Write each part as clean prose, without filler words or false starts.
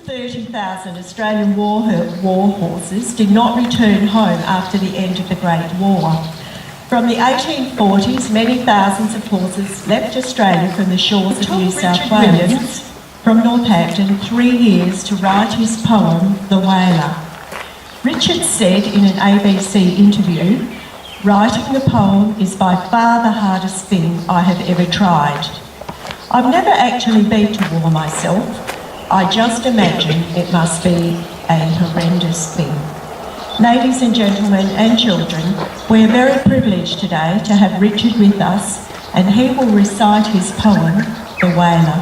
130,000 Australian war horses did not return home after the end of the Great War. From the 1840s, many thousands of horses left Australia from the shores of New South Wales from Northampton 3 years to write his poem, The Waler. Richard said in an ABC interview, "Writing the poem is by far the hardest thing I have ever tried. I've never actually been to war myself. I just imagine it must be a horrendous thing." Ladies and gentlemen and children, we are very privileged today to have Richard with us, and he will recite his poem, The Waler.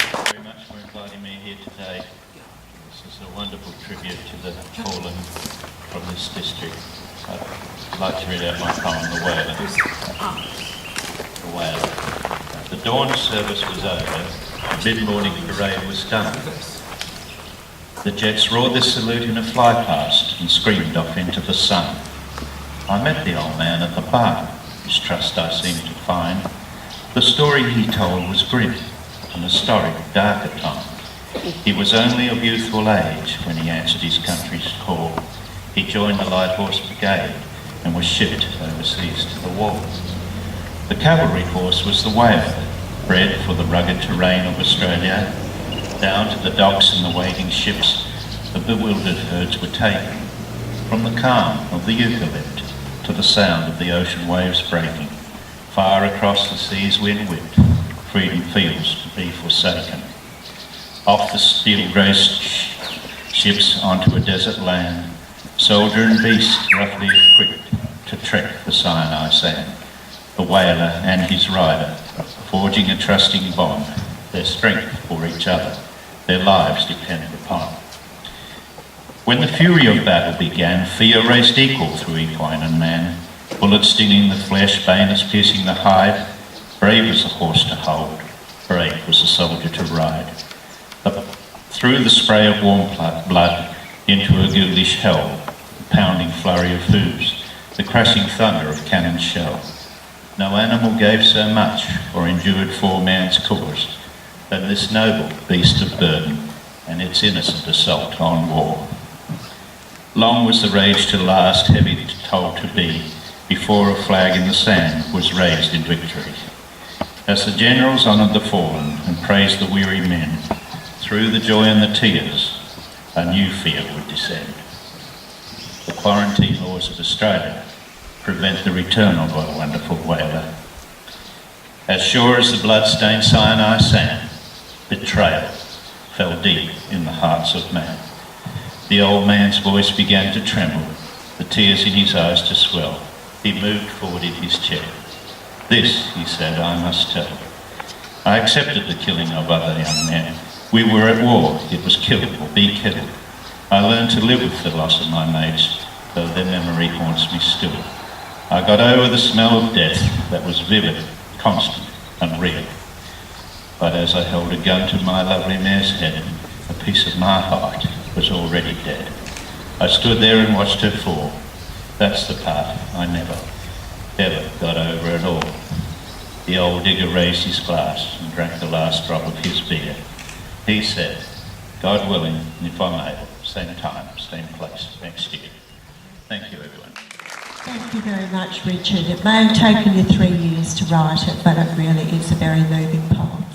Thank you very much for inviting me here today. This is a wonderful tribute to the fallen from this district. I'd like to read out my poem, The Waler. The Waler. The dawn service was over, the mid-morning parade was done. The jets roared their salute in a fly-past and screamed off into the sun. I met the old man at the bar, his trust I seemed to find. The story he told was grim, an historic, darker time. He was only of youthful age when he answered his country's call. He joined the Light Horse Brigade and was shipped overseas to the war. The cavalry horse was the Waler, bred for the rugged terrain of Australia. Down to the docks and the waiting ships, the bewildered herds were taken. From the calm of the eucalypt to the sound of the ocean waves breaking, far across the sea's wind whipped, freedom feels to be forsaken. Off the steel-graced ships onto a desert land, soldier and beast roughly equipped to trek the Sinai sand. The Waler and his rider, forging a trusting bond, their strength for each other, their lives depended upon. When the fury of battle began, fear raced equal through equine and man, bullets stinging the flesh, bayonets piercing the hide. Brave was the horse to hold, brave was the soldier to ride. Through the spray of warm blood into a ghoulish hell, the pounding flurry of hooves, the crashing thunder of cannon shell. No animal gave so much or endured for man's cause than this noble beast of burden and its innocent assault on war. Long was the rage to last, heavy toll to be, before a flag in the sand was raised in victory. As the generals honoured the fallen and praised the weary men, through the joy and the tears, a new fear would descend. The quarantine laws of Australia prevent the return of our wonderful Waler. As sure as the blood-stained Sinai sand, betrayal fell deep in the hearts of man. The old man's voice began to tremble, the tears in his eyes to swell. He moved forward in his chair. "This," he said, "I must tell. I accepted the killing of other young men. We were at war. It was kill or be killed. I learned to live with the loss of my mates, though their memory haunts me still. I got over the smell of death that was vivid, constant and real. But as I held a gun to my lovely mare's head, a piece of my heart was already dead. I stood there and watched her fall. That's the part I never, ever got over at all." The old digger raised his glass and drank the last drop of his beer. He said, "God willing, if I'm able, same time, same place next year." Thank you, everyone. Thank you very much, Richard. It may have taken you 3 years to write it, but it really is a very moving poem.